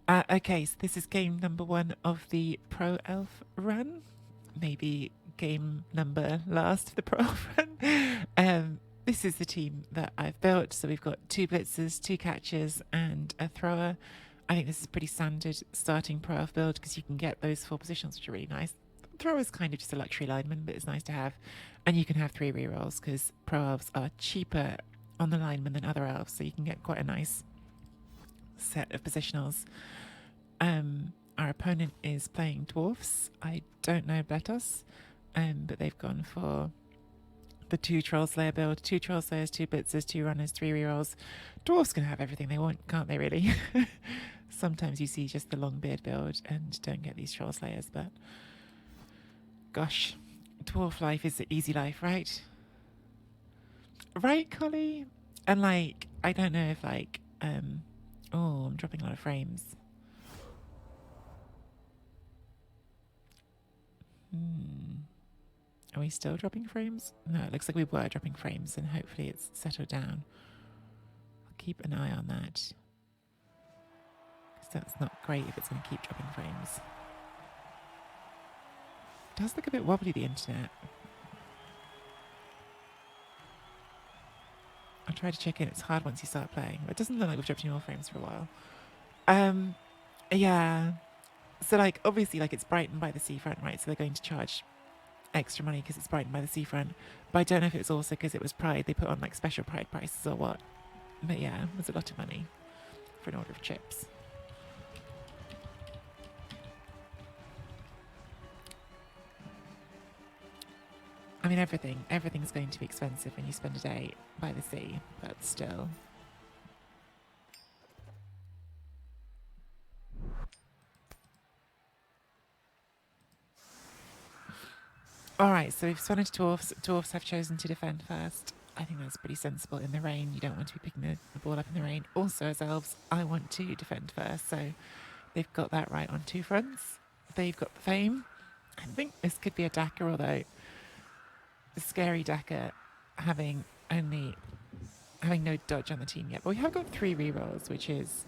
Okay, so this is game number 1 of the Pro Elf run. Maybe game number last for the Pro Elf run. This is the team that I've built. So we've got 2 blitzers, 2 catchers, and a thrower. I think this is a pretty standard starting Pro Elf build because you can get those 4 positions, which are really nice. Thrower's kind of just a luxury lineman, but it's nice to have. And you can have 3 rerolls because Pro Elves are cheaper on the lineman than other elves, so you can get quite a nice set of positionals. Our opponent is playing Dwarfs. I don't know Betos, but they've gone for the 2 Troll Slayer build. 2 Troll Slayers, 2 Blitzers, 2 Runners, 3 rerolls. Dwarfs can have everything they want, can't they, really? Sometimes you see just the long beard build and don't get these Troll Slayers, but gosh, Dwarf life is the easy life, right? Right, Collie? And like, I don't know if like, oh, I'm dropping a lot of frames. Are we still dropping frames? No, it looks like we were dropping frames and hopefully it's settled down. I'll keep an eye on that. Because that's not great if it's going to keep dropping frames. It does look a bit wobbly, the internet. I'll try to check in. It's hard once you start playing. It doesn't look like we've dropped any more frames for a while. Yeah. So like, obviously, like it's brightened by the seafront, right? So they're going to charge extra money because it's brightened by the seafront. But I don't know if it was also because it was Pride. They put on like special Pride prices or what. But yeah, it was a lot of money for an order of chips. I mean, everything's going to be expensive when you spend a day by the sea, but still. All right, so we've spun into dwarfs. Dwarfs have chosen to defend first. I think that's pretty sensible in the rain. You don't want to be picking the ball up in the rain. Also, as elves, I want to defend first, so they've got that right on 2 fronts. They've got the fame. I think this could be a Daka, although the scary Daka having no dodge on the team yet. But we have got 3 rerolls, which is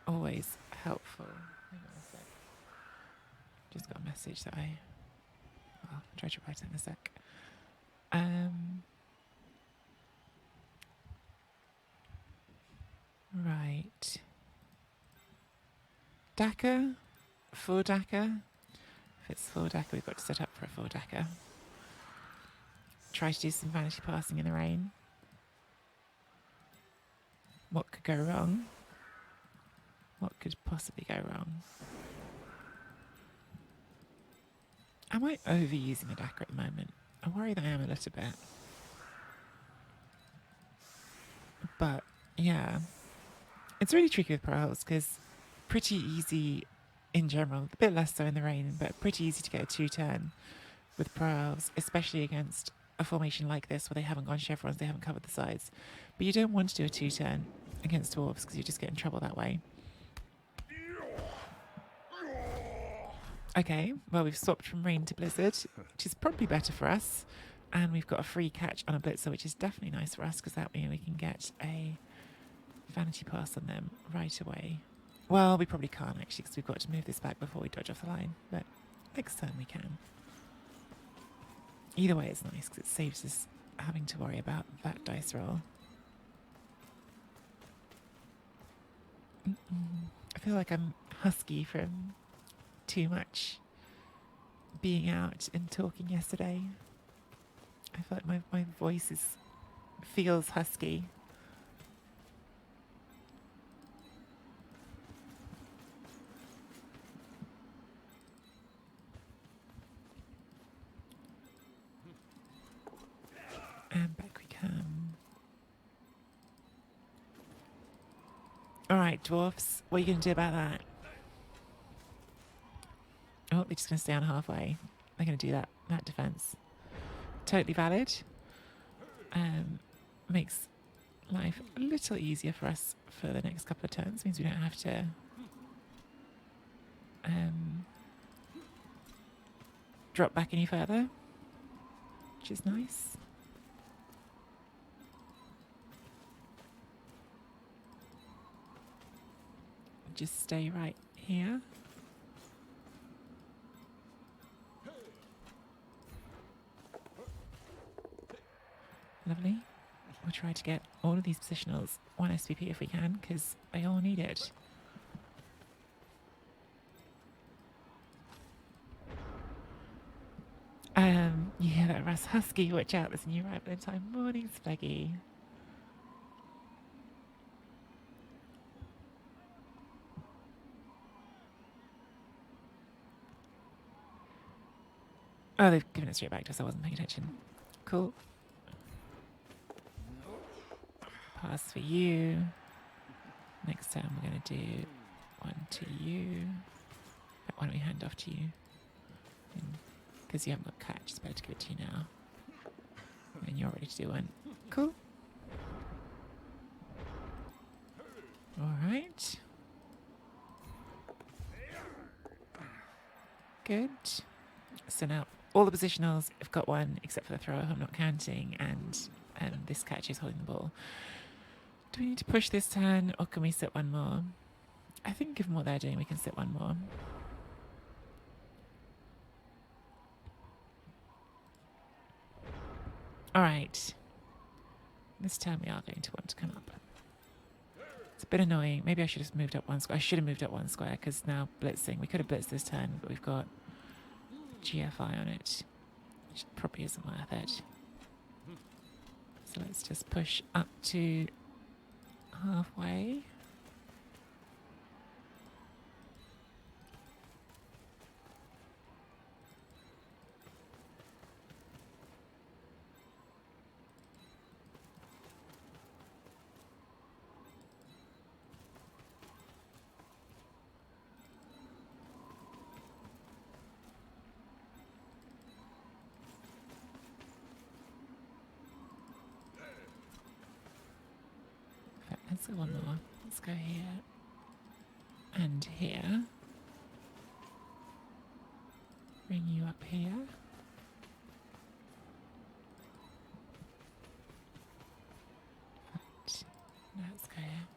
always helpful. Hang on a sec. Just got a message that I'll try to reply to in a sec. Right. Daka, 4 Daka. If it's 4 Daka, we've got to set up for a 4 Daka. Try to do some vanity passing in the rain. What could go wrong? What could possibly go wrong? Am I overusing a Daka at the moment? I worry that I am a little bit. But yeah, it's really tricky with pearls because pretty easy in general, a bit less so in the rain, but pretty easy to get a 2-turn with pearls, especially against a formation like this where they haven't gone chevrons, they haven't covered the sides. But you don't want to do a 2-turn against dwarves because you just get in trouble that way. Okay, well, we've swapped from rain to blizzard, which is probably better for us. And we've got a free catch on a blitzer, which is definitely nice for us because that way we can get a vanity pass on them right away. Well, we probably can't actually because we've got to move this back before we dodge off the line, but next turn we can. Either way, it's nice because it saves us having to worry about that dice roll. I feel like I'm husky from too much being out and talking yesterday. I feel like my voice feels husky. And back we come. Alright, dwarfs, what are you going to do about that? Oh, they're just going to stay on halfway. They're going to do that defense. Totally valid. Makes life a little easier for us for the next couple of turns. Means we don't have to drop back any further, which is nice. just stay right here. Lovely. We'll try to get all of these positionals 1 SVP if we can, because they all need it. You hear that, Russ Husky? Watch out, there's a new arrival in time. Morning, Spaggy. Oh, they've given it straight back to us. I wasn't paying attention. Cool. Pass for you. Next time we're going to do 1 to you. Why don't we hand off to you? Because you haven't got catch, it's better to give it to you now. And you're ready to do 1. Cool. Alright. Good. So now all the positionals have got 1 except for the thrower, who I'm not counting, and this catch is holding the ball. Do we need to push this turn, or can we sit 1 more? I think given what they're doing, we can sit 1 more. Alright. This time we are going to want to come up. It's a bit annoying. Maybe I should have moved up 1 square. I should have moved up 1 square, because now blitzing. We could have blitzed this turn, but we've got GFI on it, which probably isn't worth it. So let's just push up to halfway. Let's go 1 more. Let's go here and here. Bring you up here. But let's go here.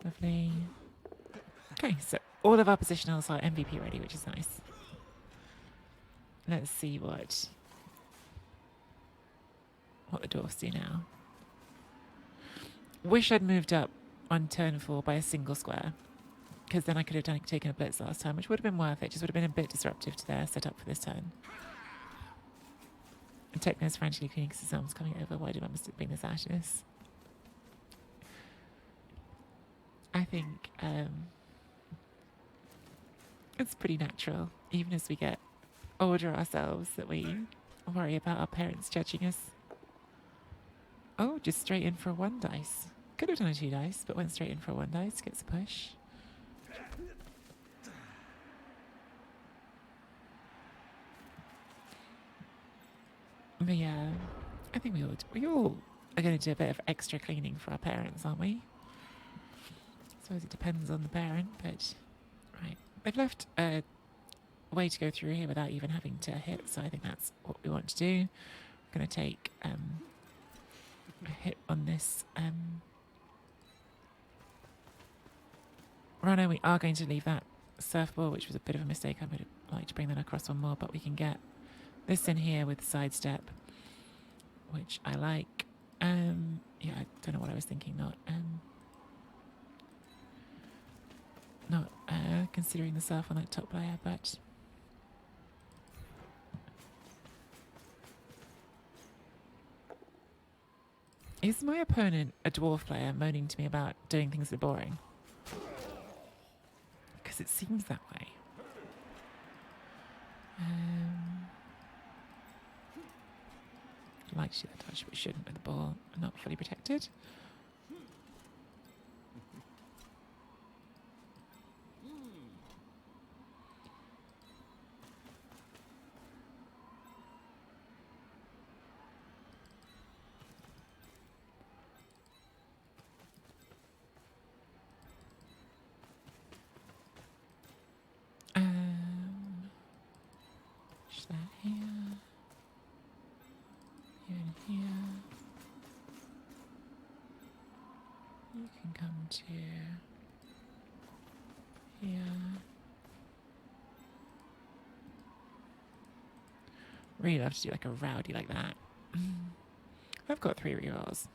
Lovely. Okay, so all of our positionals are MVP ready, which is nice. Let's see what the dwarfs do now. Wish I'd moved up on turn 4 by a single square, because then I could have taken a blitz last time, which would have been worth it. Just would have been a bit disruptive to their setup for this turn. And Techno's frantically cleaning because his arm's coming over. Why did I must bring this ashes? I think it's pretty natural, even as we get older ourselves, that we worry about our parents judging us. Oh, just straight in for a 1 dice. Could have done a 2 dice, but went straight in for a 1 dice. Gets a push. But yeah, I think we all are going to do a bit of extra cleaning for our parents, aren't we? I suppose it depends on the parent, but right. They've left a way to go through here without even having to hit, so I think that's what we want to do. I'm going to take a hit on this runner. We are going to leave that surfboard, which was a bit of a mistake. I would have liked to bring that across 1 more, but we can get this in here with sidestep, which I like. Yeah, I don't know what I was thinking. Not considering the surf on that top layer, but is my opponent a dwarf player moaning to me about doing things that are boring? Because it seems that way. I'd like to do that touch, but shouldn't with the ball not fully protected. Push that here. Here and here. You can come to here. Really love to do like a rowdy like that. I've got 3 rerolls.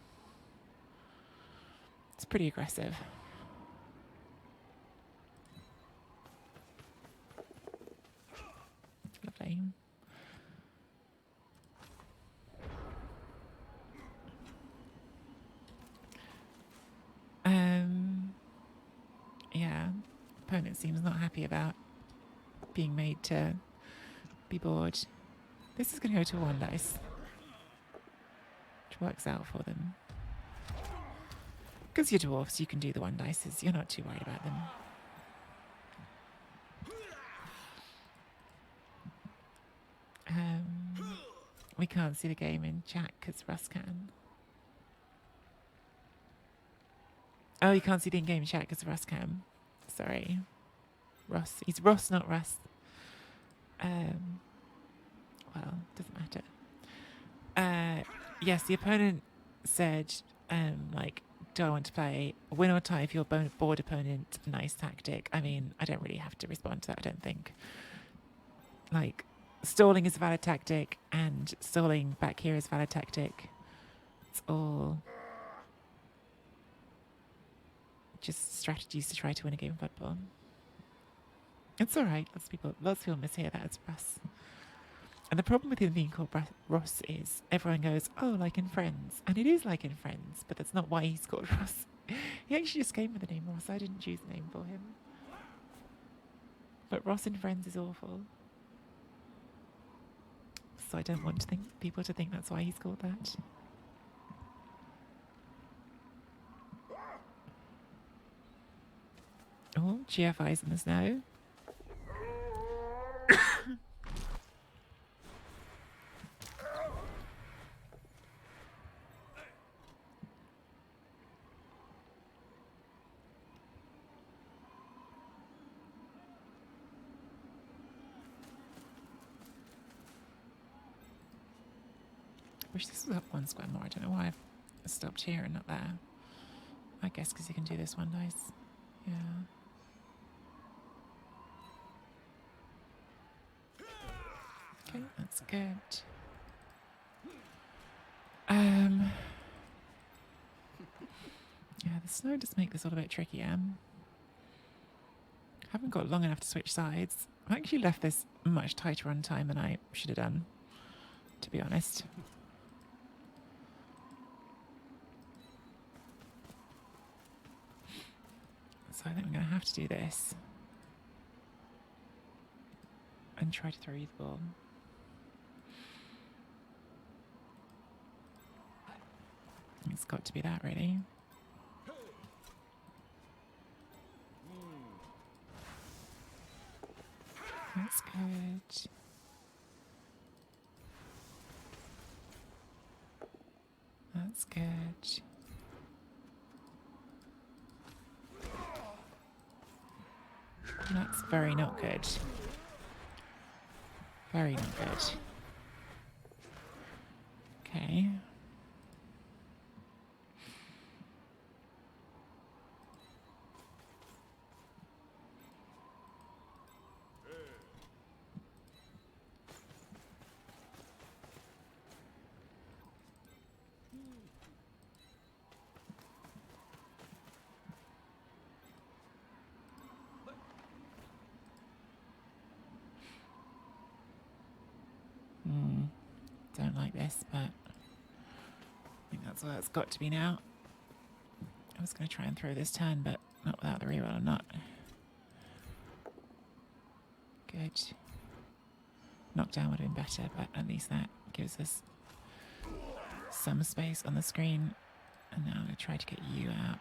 It's pretty aggressive. Lovely. Yeah. Opponent seems not happy about being made to be bored. This is going to go to a 1 dice, which works out for them. Because you're dwarfs, you can do the 1 dices. You're not too worried about them. We can't see the game in chat because Russ can. Oh, you can't see the in-game chat because Russ can. Sorry. Ross. He's Ross, not Russ. Well, doesn't matter. Yes, the opponent said, like, do I want to play win or tie if you're board opponent? Nice tactic. I mean, I don't really have to respond to that, I don't think. Like, stalling is a valid tactic, and stalling back here is a valid tactic. It's all just strategies to try to win a game of football. It's all right. Lots of people mishear that as Russ. And the problem with him being called Ross is everyone goes, oh, like in Friends. And it is like in Friends, but that's not why he's called Ross. He actually just came with the name Ross. I didn't choose the name for him. But Ross in Friends is awful. So I don't want people to think that's why he's called that. Oh, GFI's in the snow. Wish this was up 1 square more. I don't know why I've stopped here and not there. I guess because you can do this 1 dice. Yeah. Okay, that's good. Yeah, the snow does make this all a bit tricky. Haven't got long enough to switch sides. I've actually left this much tighter on time than I should have done, to be honest. So I think I'm going to have to do this and try to throw you the ball. It's got to be that, really. That's good. That's good. That's very not good. Very not good. Okay. Don't like this, but I think that's all it's got to be now. I was going to try and throw this turn, but not without the reroll. I'm not. Good. Knockdown would have been better, but at least that gives us some space on the screen. And now I'm going to try to get you out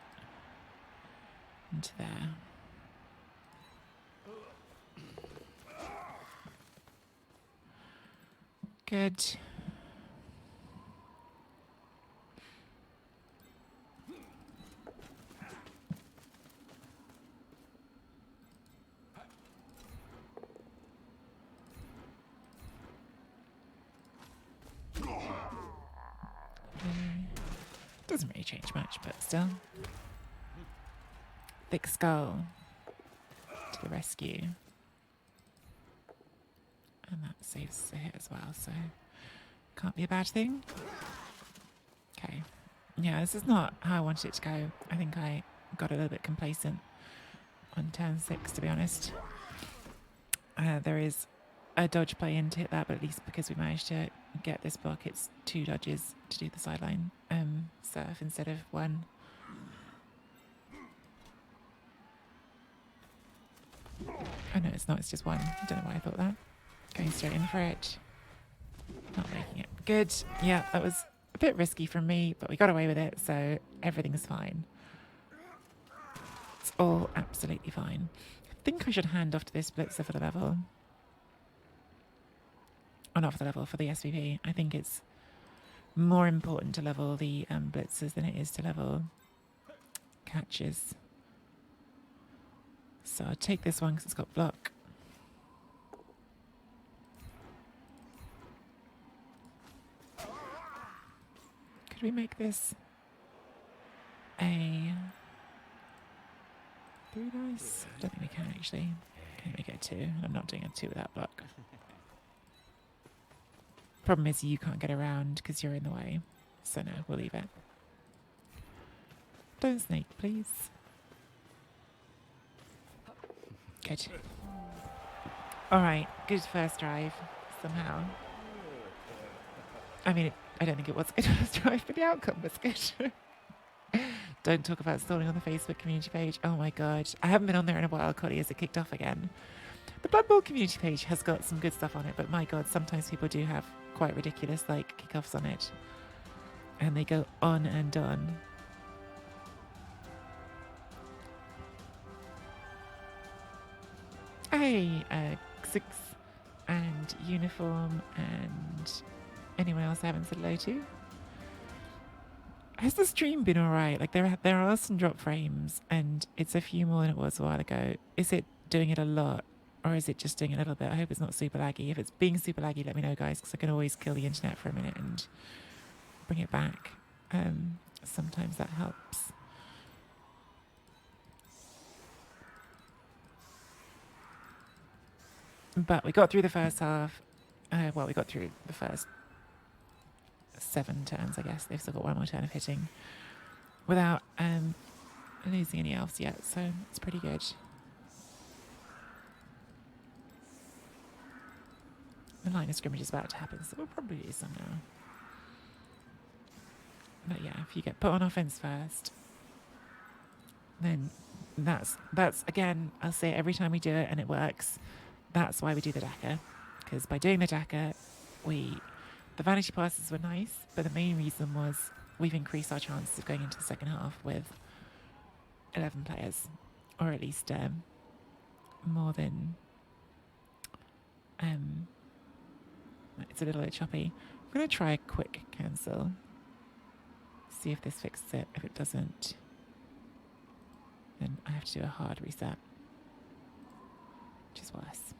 into there. Good. Doesn't really change much, but still. Thick Skull to the rescue. And that saves a hit as well, so can't be a bad thing. Okay. Yeah, this is not how I wanted it to go. I think I got a little bit complacent on turn 6, to be honest. There is a dodge play in to hit that, but at least because we managed to get this block, it's 2 dodges to do the sideline surf instead of 1. Oh no, it's not, it's just 1. I don't know why I thought that. Going straight in for it. Not making it. Good. Yeah, that was a bit risky from me, but we got away with it, so everything's fine. It's all absolutely fine. I think I should hand off to this blitzer for the level. Oh, not for the level, for the SVP. I think it's more important to level the blitzers than it is to level catches. So I'll take this one because it's got block. Could we make this a 3 dice? I don't think we can actually. Can we make it a 2? I'm not doing a 2 without block. Problem is you can't get around because you're in the way. So no, we'll leave it. Don't snake, please. Good. Alright, good first drive, somehow. I mean, I don't think it was a good first drive, but the outcome was good. Don't talk about stalling on the Facebook community page. Oh my god. I haven't been on there in a while, Coddy, as it kicked off again. The Blood Bowl community page has got some good stuff on it, but my god, sometimes people do have quite ridiculous, like, kickoffs on it. And they go on and on. Hey, 6 and Uniform and anyone else I haven't said hello to. Has the stream been alright? Like there are some drop frames and it's a few more than it was a while ago. Is it doing it a lot or is it just doing it a little bit? I hope it's not super laggy. If it's being super laggy, let me know, guys, because I can always kill the internet for a minute and bring it back. Sometimes that helps. But we got through the first half. Well, we got through the first 7 turns, I guess. They've still got 1 more turn of hitting without losing any elves yet, so it's pretty good. The line of scrimmage is about to happen, so we'll probably do some now. But yeah, if you get put on offense first, then that's again, I'll say it every time we do it and it works. That's why we do the Dakar, because by doing the Dakar, the vanity passes were nice, but the main reason was we've increased our chances of going into the second half with 11 players, or at least more than. It's a little bit choppy. I'm going to try a quick cancel. See if this fixes it. If it doesn't, then I have to do a hard reset, which is worse.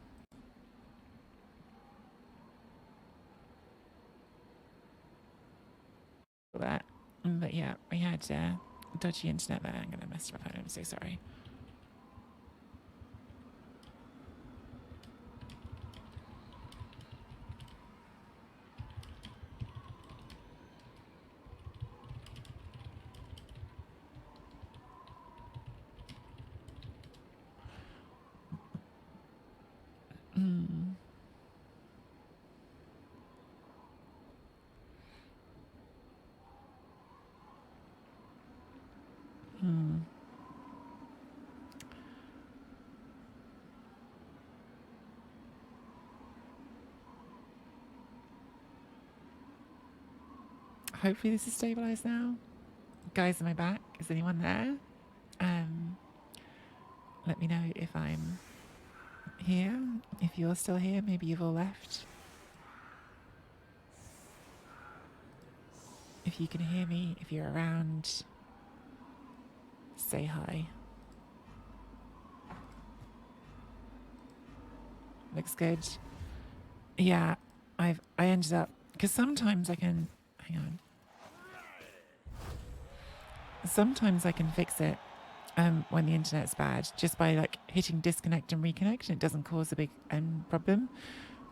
That, but yeah, we had dodgy internet there. I'm gonna mess it up. I'm so sorry. Hopefully this is stabilized now. Guys, am I back? Is anyone there? Let me know if I'm here. If you're still here, maybe you've all left. If you can hear me, if you're around, say hi. Looks good. Yeah, I ended up, because sometimes I can, hang on. Sometimes I can fix it when the internet's bad, just by like hitting disconnect and reconnect, and it doesn't cause a big problem.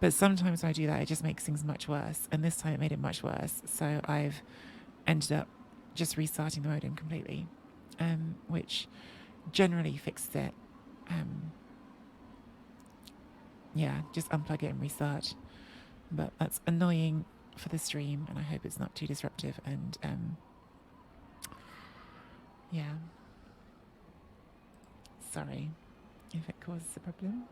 But sometimes when I do that, it just makes things much worse. And this time it made it much worse. So I've ended up just restarting the modem completely, which generally fixes it. Yeah, just unplug it and restart. But that's annoying for the stream, and I hope it's not too disruptive. And yeah, sorry if it causes a problem.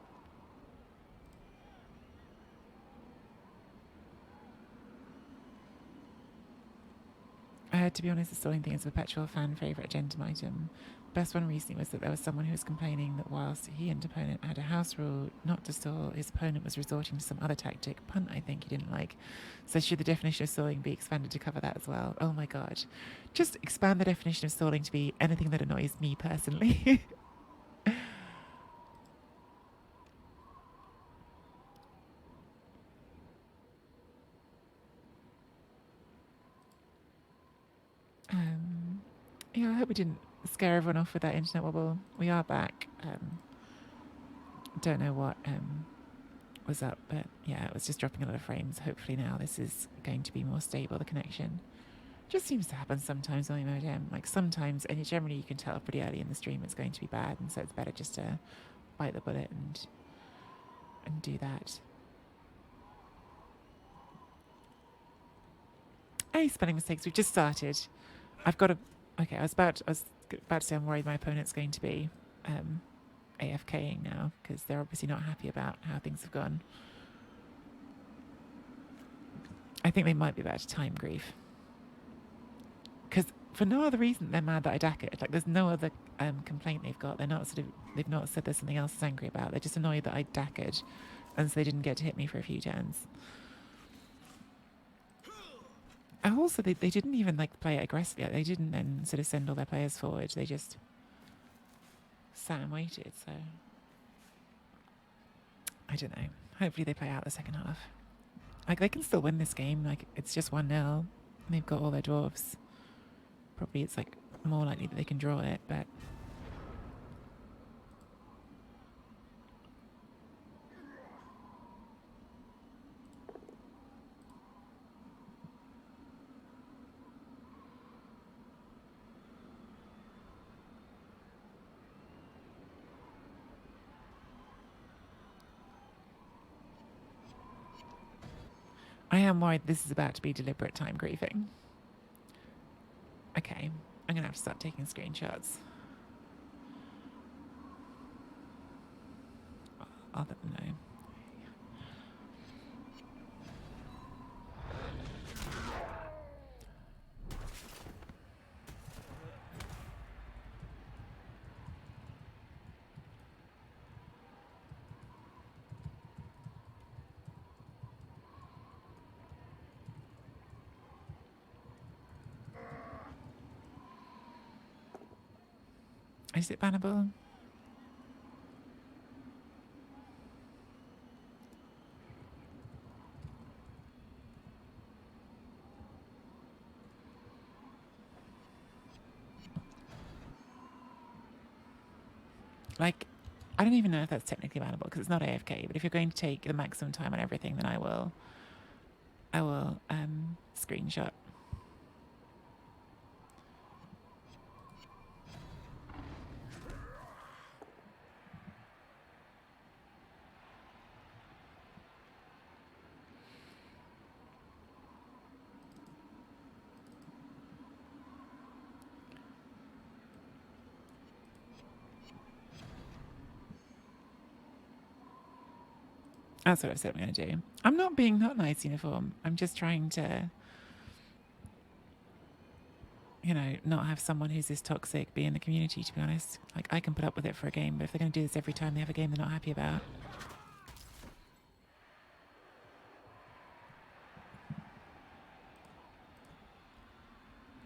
To be honest, the stalling thing is a perpetual fan favourite agentum item. Best one recently was that there was someone who was complaining that whilst he and opponent had a house rule not to stall, his opponent was resorting to some other tactic, punt I think, he didn't like. So should the definition of stalling be expanded to cover that as well? Oh my god. Just expand the definition of stalling to be anything that annoys me personally. Yeah, I hope we didn't scare everyone off with that internet wobble. We are back. Don't know what was up, but yeah, it was just dropping a lot of frames. Hopefully now this is going to be more stable, the connection. Just seems to happen sometimes on the modem. Like sometimes, and generally you can tell pretty early in the stream it's going to be bad, and so it's better just to bite the bullet and do that. Hey, spelling mistakes. We've just started. I've got a. Okay, I was about to say I'm worried my opponent's going to be AFKing now because they're obviously not happy about how things have gone. I think they might be about to time grief. Because for no other reason they're mad that I dackered. Like there's no other complaint they've got. They've not said there's something else they're angry about. They're just annoyed that I dackered, and so they didn't get to hit me for a few turns. And also they didn't even like play it aggressively. They didn't then sort of send all their players forward. They just sat and waited. So I don't know. Hopefully they play out the second half. Like they can still win this game. Like it's just 1-0. They've got all their dwarfs. Probably it's like more likely that they can draw it, but I am worried this is about to be deliberate time griefing. Okay, I'm gonna have to start taking screenshots. I'll let them know. Is it bannable? Like, I don't even know if that's technically bannable because it's not AFK, but if you're going to take the maximum time on everything, then I will screenshot. That's what I've said I'm going to do. I'm not being not nice uniform. I'm just trying to, you know, not have someone who's this toxic be in the community, to be honest. Like, I can put up with it for a game, but if they're going to do this every time they have a game they're not happy about.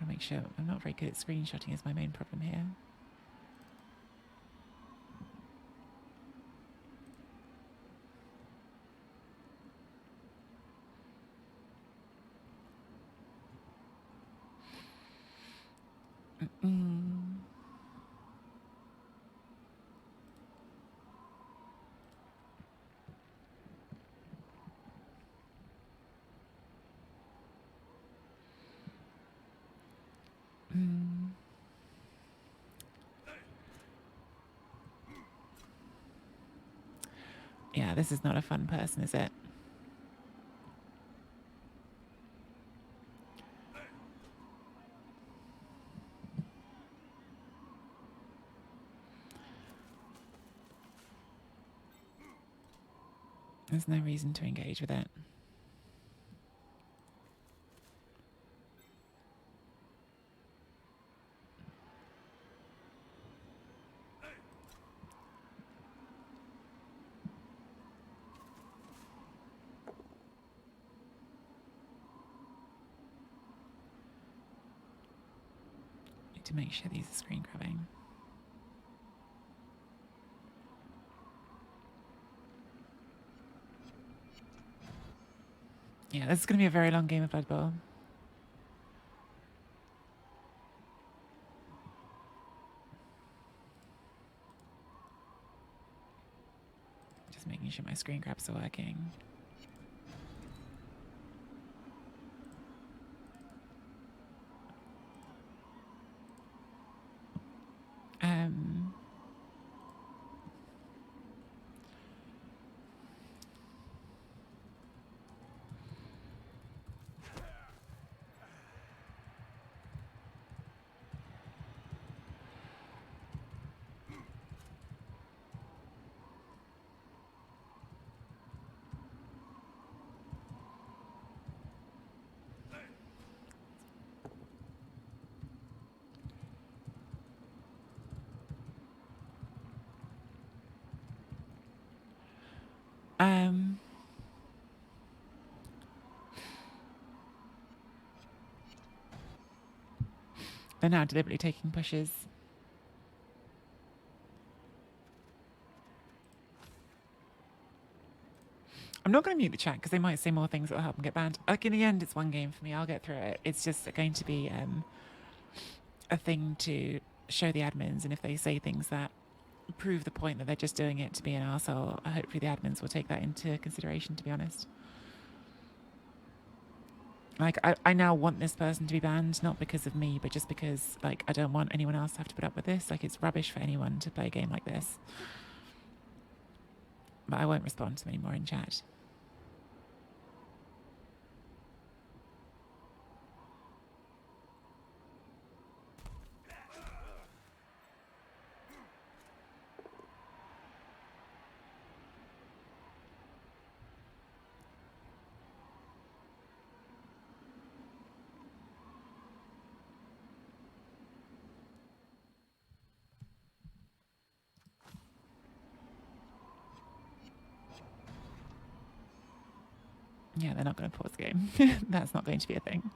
I'll make sure I'm not very good at screenshotting is my main problem here. this is not a fun person, is it? There's no reason to engage with it. Need to make sure these are screen grabbing. Yeah, this is going to be a very long game of Blood Bowl. Just making sure my screen grabs are working. They're now deliberately taking pushes. I'm not going to mute the chat because they might say more things that will help them get banned. Like, in the end, it's one game for me. I'll get through it. It's just going to be a thing to show the admins, and if they say things that prove the point that they're just doing it to be an arsehole, hopefully the admins will take that into consideration, to be honest. Like, I now want this person to be banned, not because of me, but just because, like, I don't want anyone else to have to put up with this. Like, it's rubbish for anyone to play a game like this. But I won't respond to them anymore in chat. Yeah, they're not going to pause the game. That's not going to be a thing.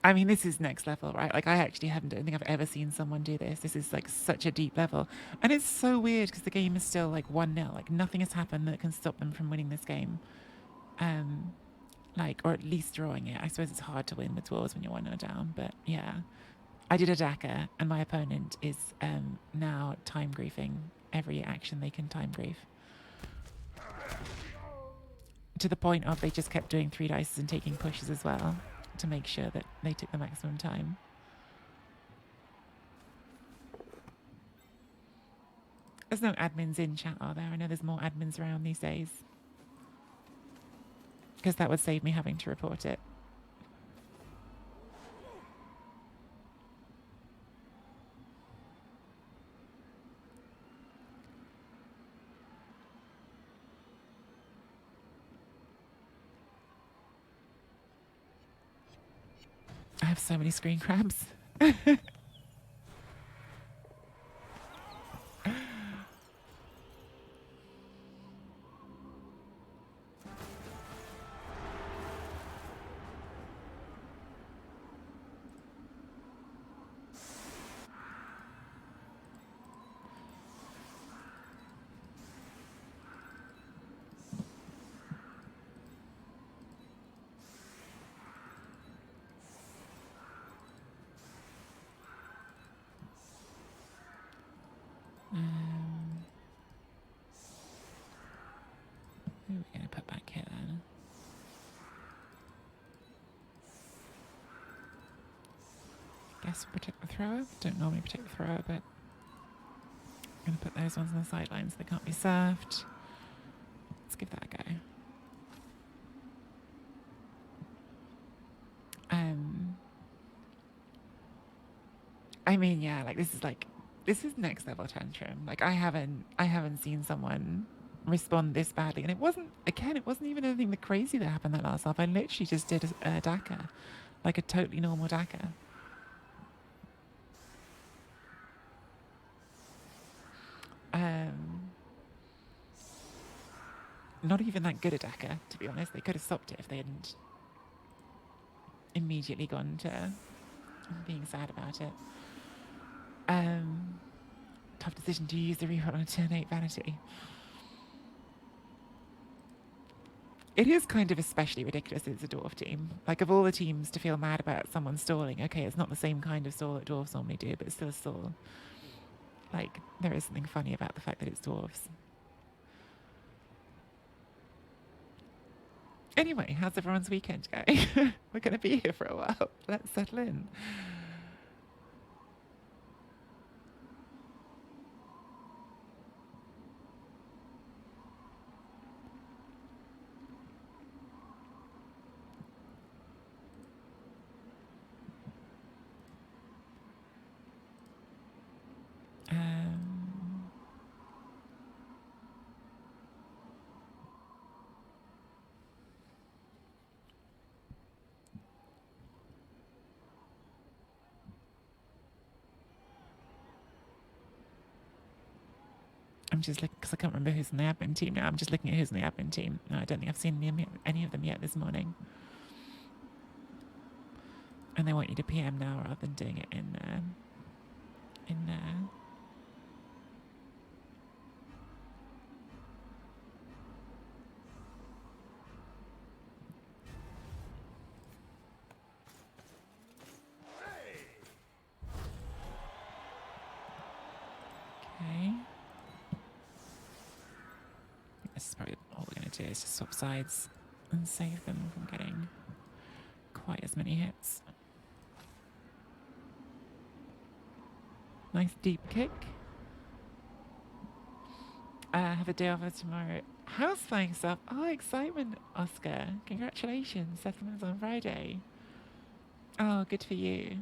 I mean, this is next level, right? Like, I actually don't think I've ever seen someone do this. This is like such a deep level. And it's so weird because the game is still like 1-0. Like, nothing has happened that can stop them from winning this game. Like, or at least drawing it. I suppose it's hard to win with dwarves when you're 1-0 down, but yeah. I did a Daka, and my opponent is now time griefing every action they can time grief. To the point of they just kept doing 3 dices and taking pushes as well, to make sure that they took the maximum time. There's no admins in chat, are there? I know there's more admins around these days. Because that would save me having to report it. I have so many screen grabs. we're going to put back here then? Guess we'll protect the thrower. Don't normally protect the thrower, but I'm going to put those ones on the sidelines so they can't be served. Let's give that a go. I mean, yeah, like this is next level tantrum. Like I haven't seen someone respond this badly, and it wasn't even anything that crazy that happened that last half. I literally just did a Daka, like a totally normal Daka. Not even that good a Daka, to be honest. They could have stopped it if they hadn't immediately gone to being sad about it. Tough decision to use the reroll on a turn 8 vanity. It is kind of especially ridiculous that it's a dwarf team. Like, of all the teams to feel mad about someone stalling, okay, it's not the same kind of stall that dwarves normally do, but it's still a stall. Like, there is something funny about the fact that it's dwarves. Anyway, how's everyone's weekend going? We're going to be here for a while. Let's settle in. I'm just looking because I can't remember who's in the admin team now. I'm just looking at who's in the admin team. No, I don't think I've seen any of them yet this morning. And they want you to PM now rather than doing it in Okay. This is probably all we're going to do is just swap sides and save them from getting quite as many hits. Nice deep kick. Have a day off tomorrow. House flying stuff. Oh, excitement, Oscar. Congratulations. Settlement's on Friday. Oh, good for you.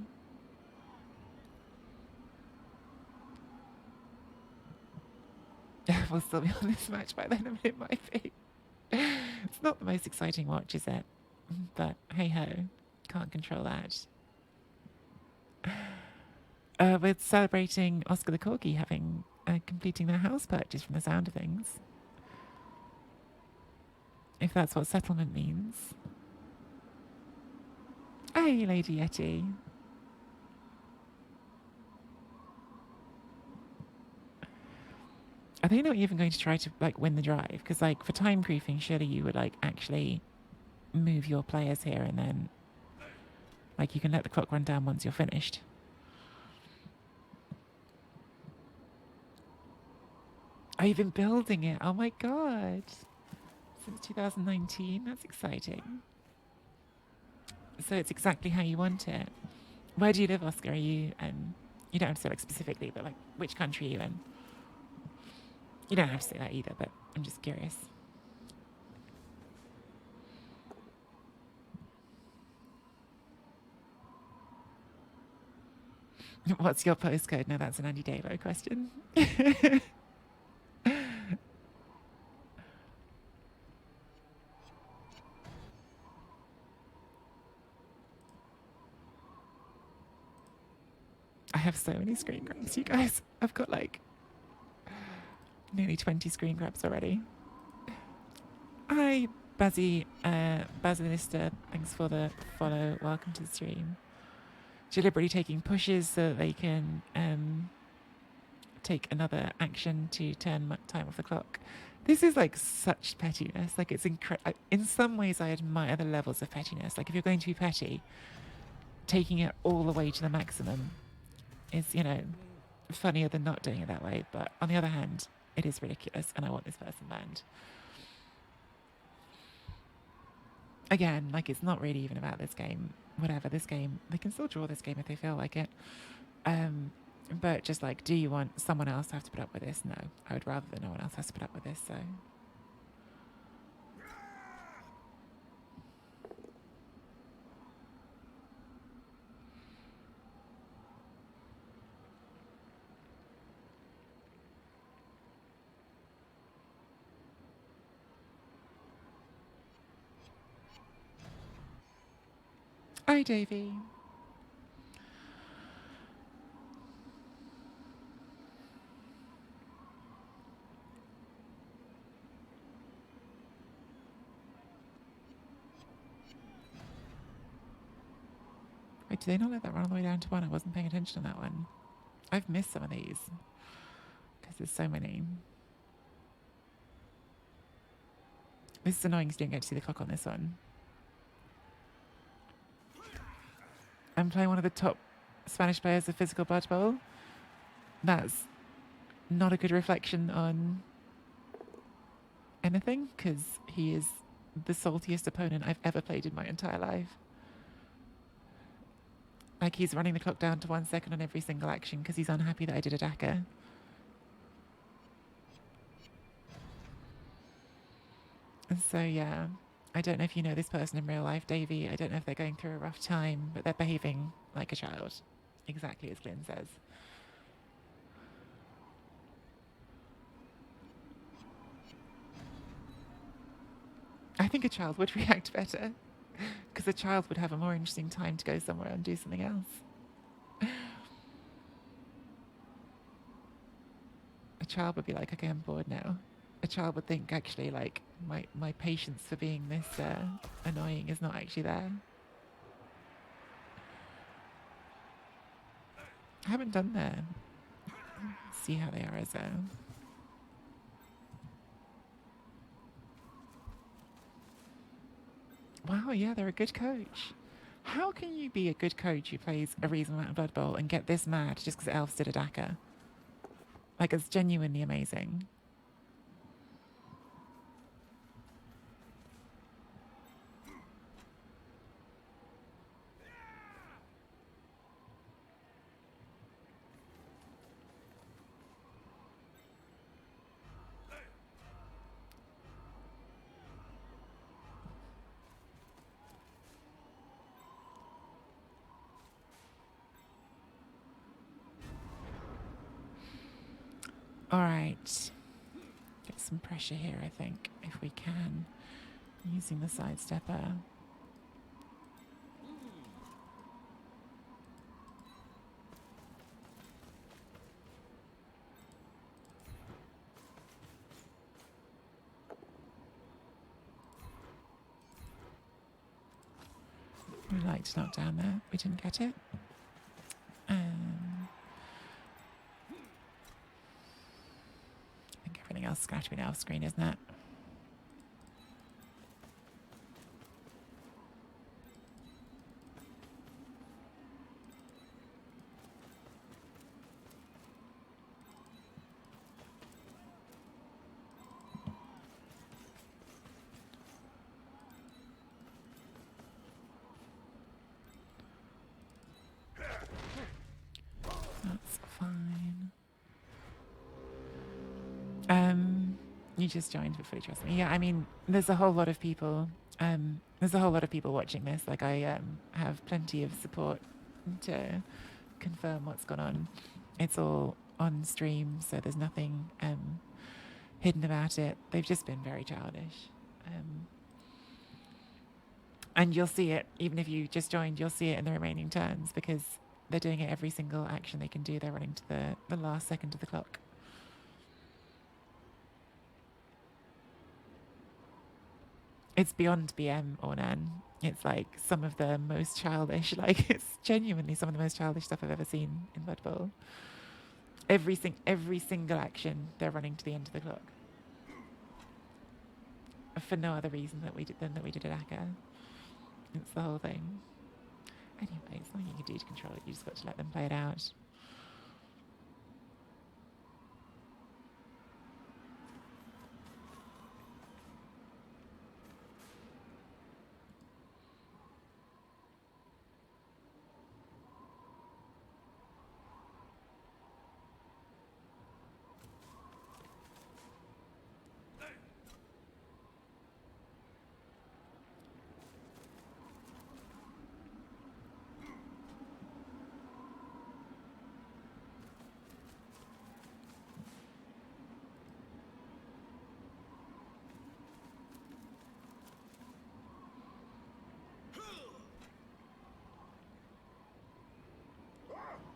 We'll still be on this match by then. I mean, it might be. It's not the most exciting watch, is it? But hey ho, can't control that. We're celebrating Oscar the Corgi having completing their house purchase from the sound of things. If that's what settlement means. Hey, Lady Yeti. Are they not even going to try to like win the drive? Because like for time proofing, surely you would like actually move your players here and then like you can let the clock run down once you're finished. Oh, you've been building it. Oh my god. Since 2019. That's exciting. So it's exactly how you want it. Where do you live, Oscar? Are you you don't have to say like specifically, but like which country are you in? You don't have to say that either, but I'm just curious. What's your postcode? No, that's an Andy Davo question. I have so many screen grabs, you guys. I've got like nearly 20 screen grabs already. Hi, Basilista. Thanks for the follow. Welcome to the stream. Deliberately taking pushes so that they can take another action to turn time off the clock. This is like such pettiness. Like it's incredible. In some ways, I admire the levels of pettiness. Like if you're going to be petty, taking it all the way to the maximum is, you know, funnier than not doing it that way. But on the other hand, it is ridiculous, and I want this person banned. again, like, it's not really even about this game. Whatever this game, they can still draw this game if they feel like it. But just like, do you want someone else to have to put up with this? No, I would rather that no one else has to put up with this. So. Hi, Davey. Wait, did they not let that run all the way down to 1? I wasn't paying attention on that one. I've missed some of these because there's so many. This is annoying because you don't get to see the clock on this one. I'm playing one of the top Spanish players of Physical Blood Bowl. That's not a good reflection on anything because he is the saltiest opponent I've ever played in my entire life. Like, he's running the clock down to 1 second on every single action because he's unhappy that I did a Daka. And so, yeah, I don't know if you know this person in real life, Davey. I don't know if they're going through a rough time, but they're behaving like a child. Exactly as Glyn says. I think a child would react better because a child would have a more interesting time to go somewhere and do something else. A child would be like, okay, I'm bored now. A child would think, actually, like, my patience for being this annoying is not actually there. I haven't done that. See how they are as a... Wow, yeah, they're a good coach. How can you be a good coach who plays a reasonable amount of Blood Bowl and get this mad just because elves did a Daka? Like, it's genuinely amazing. All right. Get some pressure here, I think, if we can. Using the sidestepper. We like to knock down there. We didn't get it. I think everything else is going to have to be off screen, isn't it? That's fine. You just joined, but fully trust me. Yeah, I mean, there's a whole lot of people. There's a whole lot of people watching this. Like, I have plenty of support to confirm what's gone on. It's all on stream, so there's nothing hidden about it. They've just been very childish. And you'll see it, even if you just joined, you'll see it in the remaining turns because they're doing it every single action they can do. They're running to the last second of the clock. It's beyond BM or Nan. It's like some of the most childish, like, it's genuinely some of the most childish stuff I've ever seen in Blood Bowl. Every single action, they're running to the end of the clock. For no other reason than that we did a Daka. It's the whole thing. Anyway, it's nothing you can do to control it. You just got to let them play it out.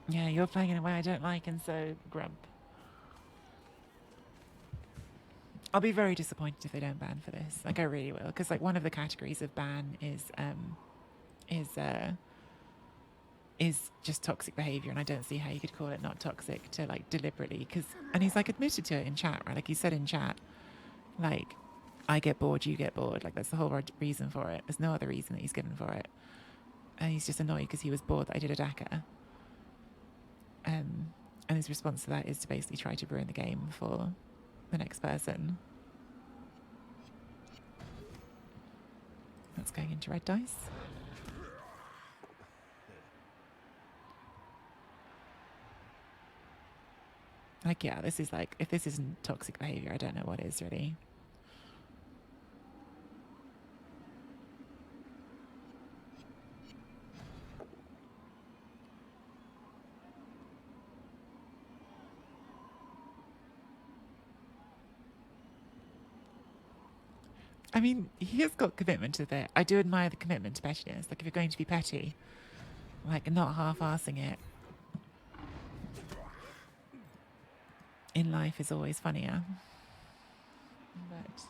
Yeah, you're playing in a way I don't like, and so grump. I'll be very disappointed if they don't ban for this. Like, I really will, because like one of the categories of ban is uh, is just toxic behavior, and I don't see how you could call it not toxic to like deliberately. Because and he's like admitted to it in chat, right? Like he said in chat, like I get bored, you get bored. Like that's the whole reason for it. There's no other reason that he's given for it, and he's just annoyed because he was bored that I did a DACA. And his response to that is to basically try to ruin the game for the next person. That's going into red dice. Like, yeah, this is like, if this isn't toxic behavior, I don't know what is really. I mean, he has got commitment to it. I do admire the commitment to pettiness. Like, if you're going to be petty, like, not half-arsing it in life is always funnier. But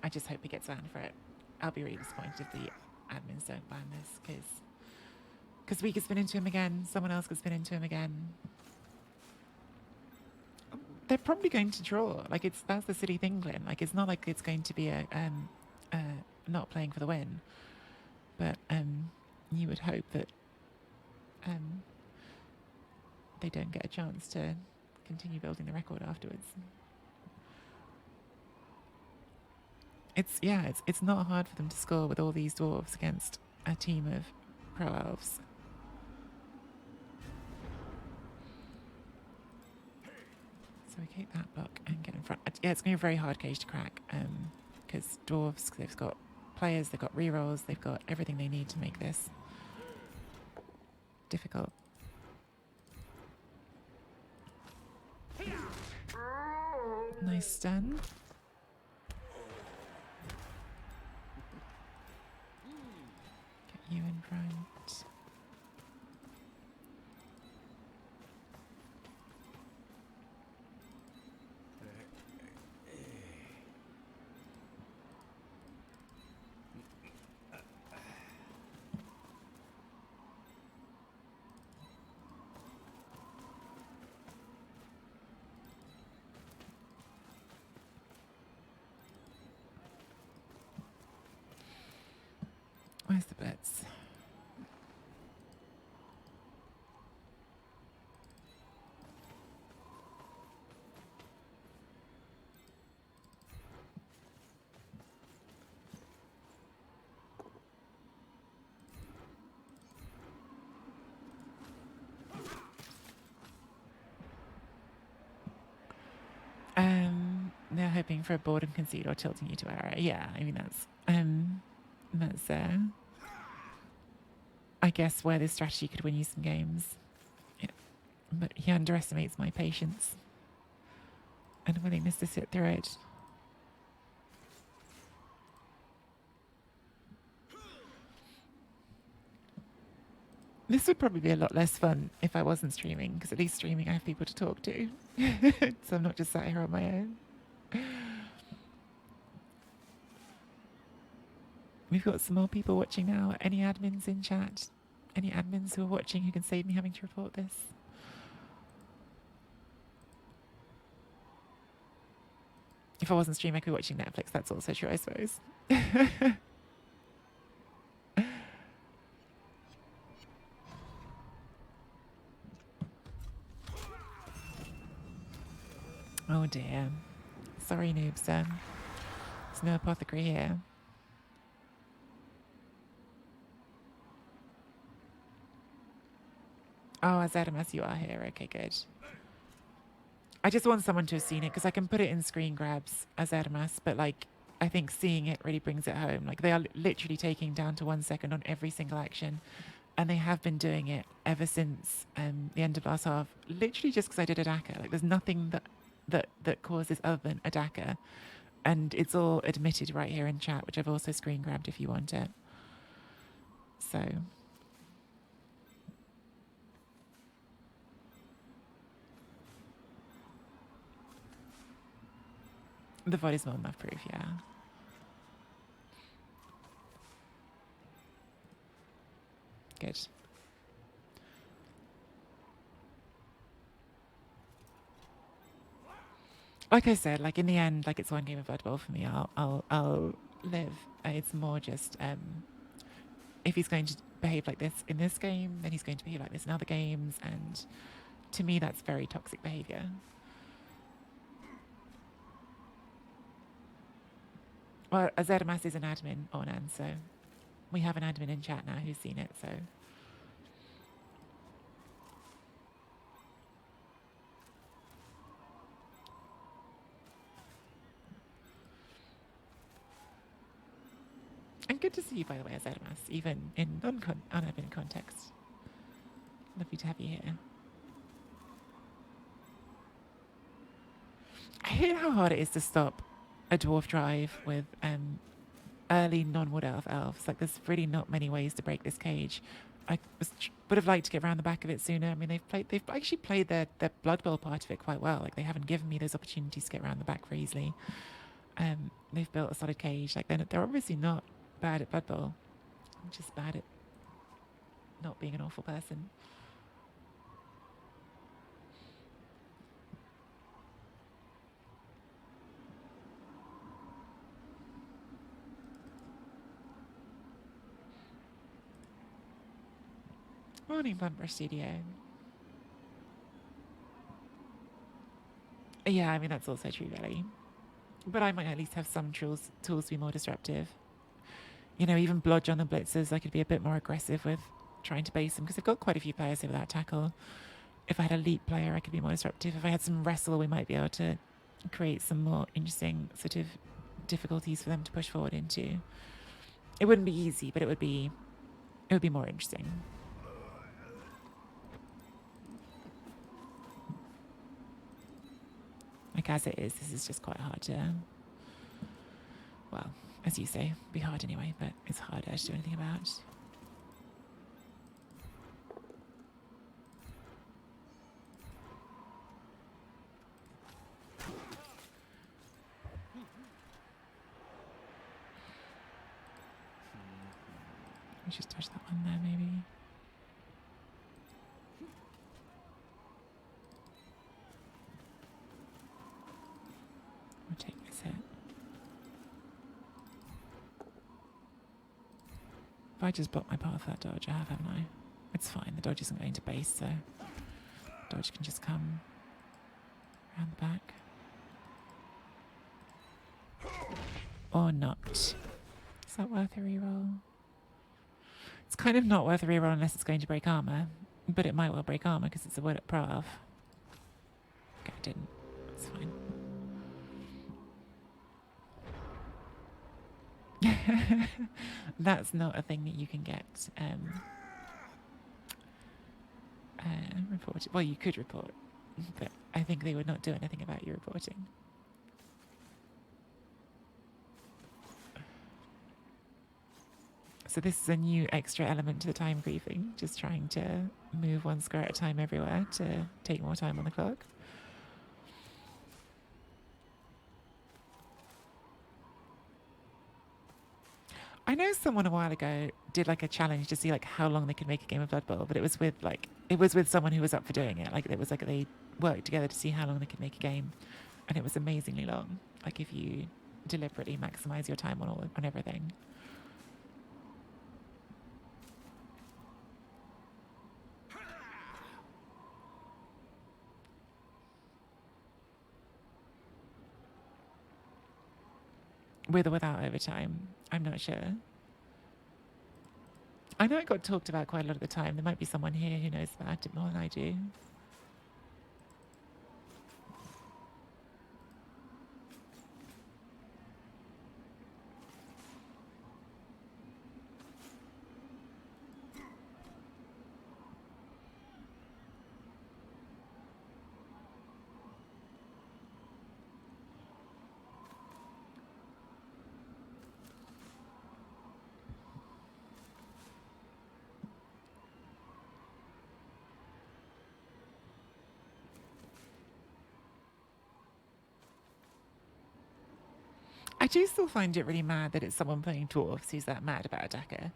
I just hope he gets banned for it. I'll be really disappointed if the admins don't ban this, because we could spin into him again. Someone else could spin into him again. They're probably going to draw. Like that's the silly thing, Glenn. Like it's not like it's going to be a not playing for the win, but you would hope that they don't get a chance to continue building the record afterwards. It's not hard for them to score with all these dwarves against a team of pro elves. So we keep that block and get in front. Yeah, it's going to be a very hard cage to crack because dwarves, they've got players, they've got rerolls, they've got everything they need to make this difficult. Nice stun. Get you in front. Where's the bets? They're hoping for a board and concede or tilting you to error. Yeah, I mean that's I guess where this strategy could win you some games. Yeah. But he underestimates my patience and willingness to sit through it. This would probably be a lot less fun if I wasn't streaming, because at least streaming I have people to talk to. So I'm not just sat here on my own. We've got some more people watching now. Any admins in chat? Any admins who are watching who can save me having to report this? If I wasn't streaming, I could be watching Netflix. That's also true, I suppose. Oh dear. Sorry, noobs. There's no apothecary here. Oh, as Adam as you are here. Okay, good. I just want someone to have seen it because I can put it in screen grabs as Ermas, but like I think seeing it really brings it home. Like they are literally taking down to 1 second on every single action, and they have been doing it ever since the end of last half. Literally just because I did a DACA. Like there's nothing that causes other than a DACA, and it's all admitted right here in chat, which I've also screen grabbed if you want it. So the VOD is more than enough proof, yeah. Good. Like I said, like in the end, like it's one game of Blood Bowl for me. I'll live. It's more just if he's going to behave like this in this game, then he's going to behave like this in other games, and to me, that's very toxic behavior. Well, Azermas is an admin on, and so we have an admin in chat now who's seen it. So and good to see you, by the way, Azermas, even in unadmin context. Lovely to have you here. I hate how hard it is to stop a dwarf drive with early non-wood elves. Like, there's really not many ways to break this cage. Would have liked to get around the back of it sooner. I mean, they've actually played their Blood Bowl part of it quite well. Like, they haven't given me those opportunities to get around the back very easily. They've built a solid cage. Like, they're obviously not bad at Blood Bowl. I'm just bad at not being an awful person. Morning, Bluntbrush Studio. Yeah, I mean, that's also true, really. But I might at least have some tools to be more disruptive. You know, even Blodge on the blitzers, I could be a bit more aggressive with trying to base them, because I've got quite a few players here without tackle. If I had a leap player, I could be more disruptive. If I had some wrestle, we might be able to create some more interesting sort of difficulties for them to push forward into. It wouldn't be easy, but it would be more interesting. Like, as it is, this is just quite hard to, well, as you say, be hard anyway, but it's harder to do anything about. Let's just touch that one there, maybe. We'll take this hit. If I just block my path that dodge, I have, haven't I? It's fine, the dodge isn't going to base, so dodge can just come around the back. Or not. Is that worth a reroll? It's kind of not worth a reroll unless it's going to break armor, but it might well break armor because it's a wood at pro elf. Okay, it didn't. It's fine. That's not a thing that you can get reported. Well, you could report, but I think they would not do anything about you reporting. So this is a new extra element to the time griefing, just trying to move one square at a time everywhere to take more time on the clock. I know someone a while ago did like a challenge to see like how long they could make a game of Blood Bowl, but it was with someone who was up for doing it. Like, it was like they worked together to see how long they could make a game, and it was amazingly long. Like, if you deliberately maximize your time on everything. With or without overtime, I'm not sure. I know it got talked about quite a lot of the time. There might be someone here who knows about it more than I do. I do still find it really mad that it's someone playing dwarfs who's that mad about a Dakka.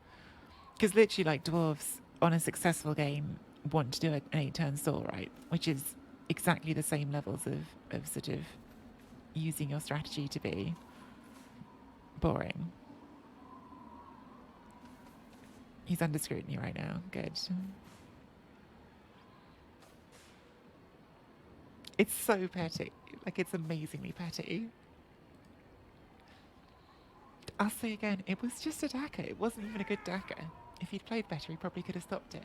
Because literally, like, dwarves on a successful game want to do an 8-turn stall, right? Which is exactly the same levels of sort of using your strategy to be boring. He's under scrutiny right now. Good. It's so petty. Like, it's amazingly petty. I'll say again, it was just a Dakka. It wasn't even a good Dakka. If he'd played better, he probably could have stopped it.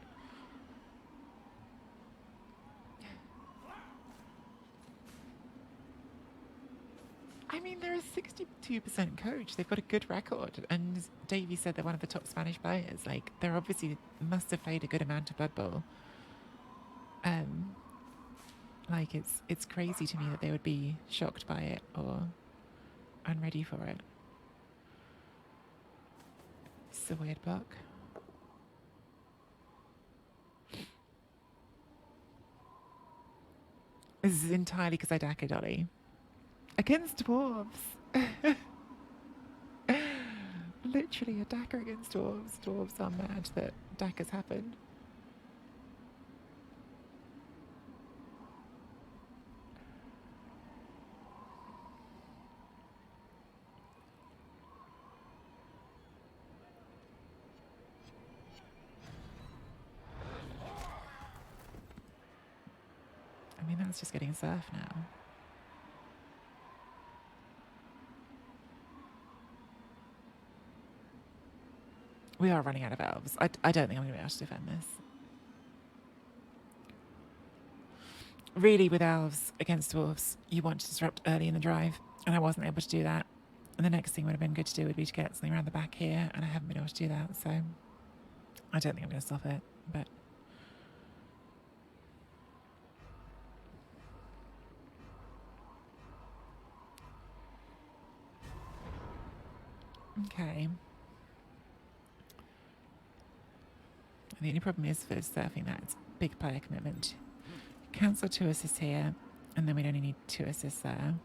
I mean, they're a 62% coach. They've got a good record. And Davey said they're one of the top Spanish players. Like, they're obviously must have played a good amount of Blood Bowl. Like, it's crazy to me that they would be shocked by it or unready for it. It's a weird block. This is entirely because I Dakka Dolly. Against dwarves. Literally a Dakka against dwarves. Dwarves are mad that Dakkas happen. I mean, that's just getting surf now. We are running out of elves. I don't think I'm going to be able to defend this. Really, with elves against dwarves, you want to disrupt early in the drive, and I wasn't able to do that. And the next thing would have been good to do would be to get something around the back here, and I haven't been able to do that, so I don't think I'm going to stop it, but... Okay. The only problem is for surfing that it's big player commitment. Cancel 2 assists here, and then we'd only need 2 assists there.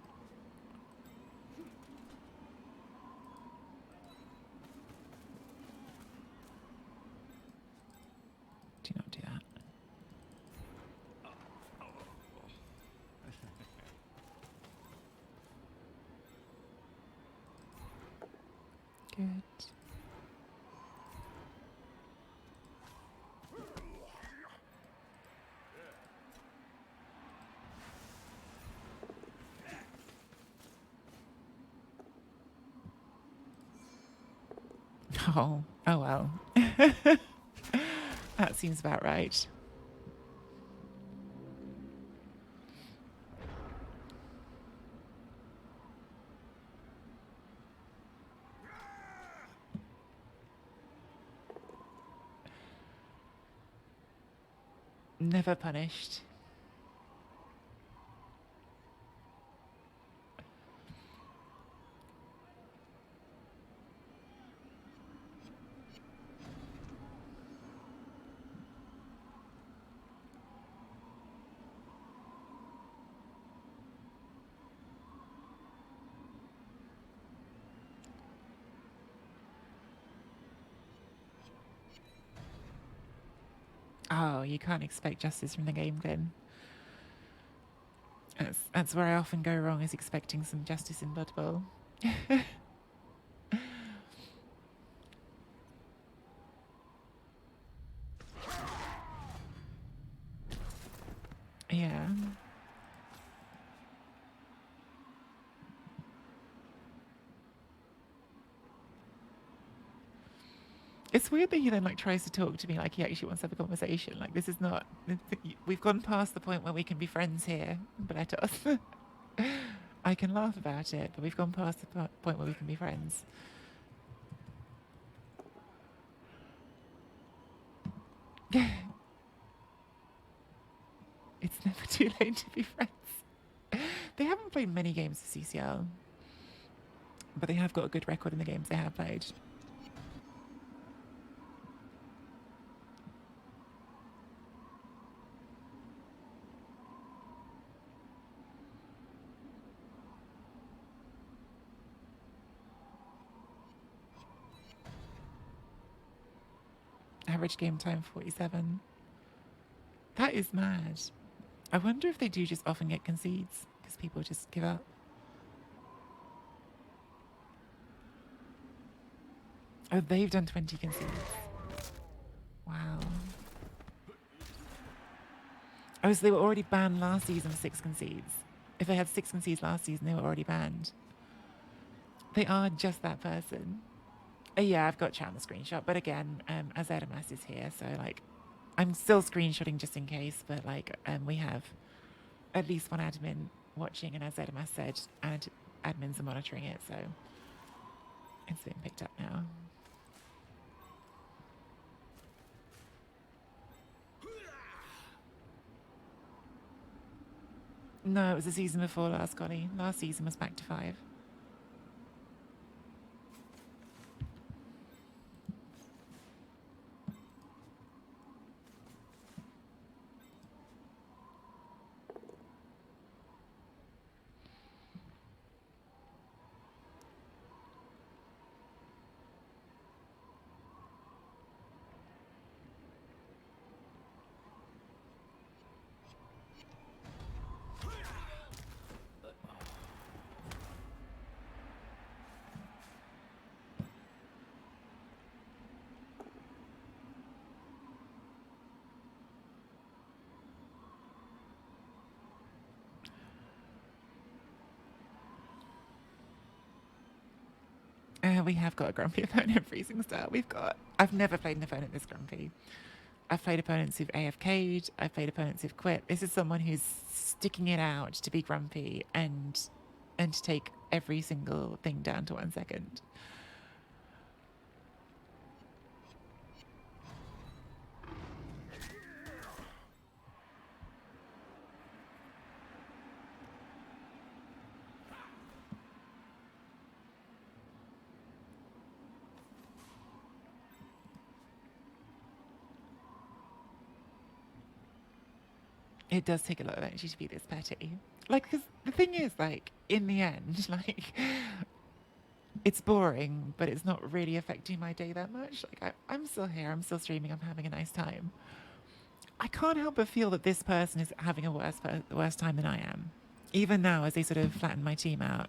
Do not do that. Good. Oh well. That seems about right. Never punished. Oh, you can't expect justice from the game then. That's where I often go wrong, is expecting some justice in Blood Bowl. Yeah. It's weird that he then like tries to talk to me like he actually wants to have a conversation. Like, this is not... We've gone past the point where we can be friends here, but I can laugh about it, but we've gone past the point where we can be friends. It's never too late to be friends. They haven't played many games of CCL, but they have got a good record in the games they have played. Average game time 47. That is mad. I wonder if they do just often get concedes because people just give up. Oh, they've done 20 concedes. Wow. Oh, so they were already banned last season for 6 concedes. If they had 6 concedes last season, they were already banned. They are just that person. Yeah, I've got chat on the screenshot, but again, Azedimas is here, so like, I'm still screenshotting just in case, but like, we have at least one admin watching, and Azedimas said, and admins are monitoring it, so it's being picked up now. No, it was the season before last, Golly. Last season was back to 5. We have got a grumpy opponent, Freezing Star. I've never played an opponent this grumpy. I've played opponents who've AFK'd. I've played opponents who've quit. This is someone who's sticking it out to be grumpy and to take every single thing down to 1 second. It does take a lot of energy to be this petty. Like, because the thing is, like, in the end, like, it's boring, but it's not really affecting my day that much. Like, I'm still here, I'm still streaming, I'm having a nice time. I can't help but feel that this person is having a worse time than I am. Even now, as they sort of flatten my team out.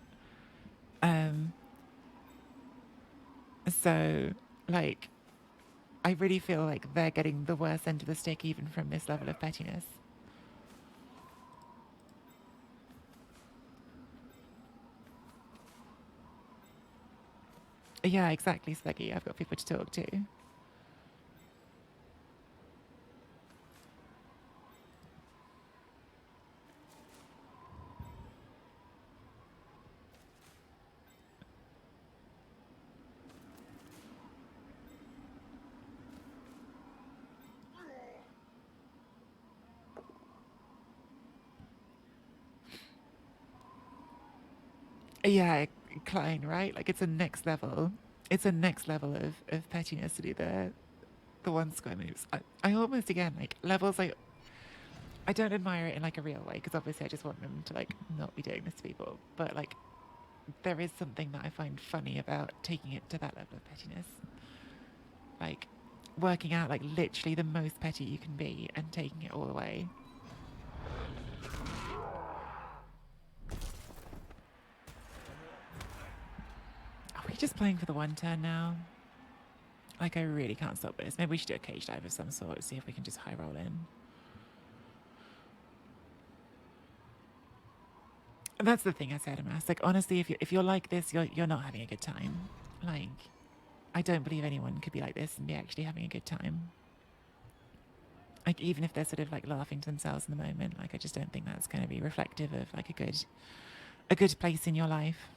So, like, I really feel like they're getting the worst end of the stick even from this level of pettiness. Yeah, exactly, Speggy. I've got people to talk to. Yeah, Klein, right? Like, it's a next level. It's a next level of pettiness to do the 1 square moves. I almost, again, like, levels, like, I don't admire it in, like, a real way, because obviously I just want them to, like, not be doing this to people. But, like, there is something that I find funny about taking it to that level of pettiness. Like, working out, like, literally the most petty you can be and taking it all the way. Are we just playing for the 1 turn now? Like, I really can't stop this. Maybe we should do a cage dive of some sort, see if we can just high roll in. And that's the thing I said, Amas. Like, honestly, if you're like this, you're not having a good time. Like, I don't believe anyone could be like this and be actually having a good time. Like, even if they're sort of like laughing to themselves in the moment, like, I just don't think that's going to be reflective of like a good place in your life.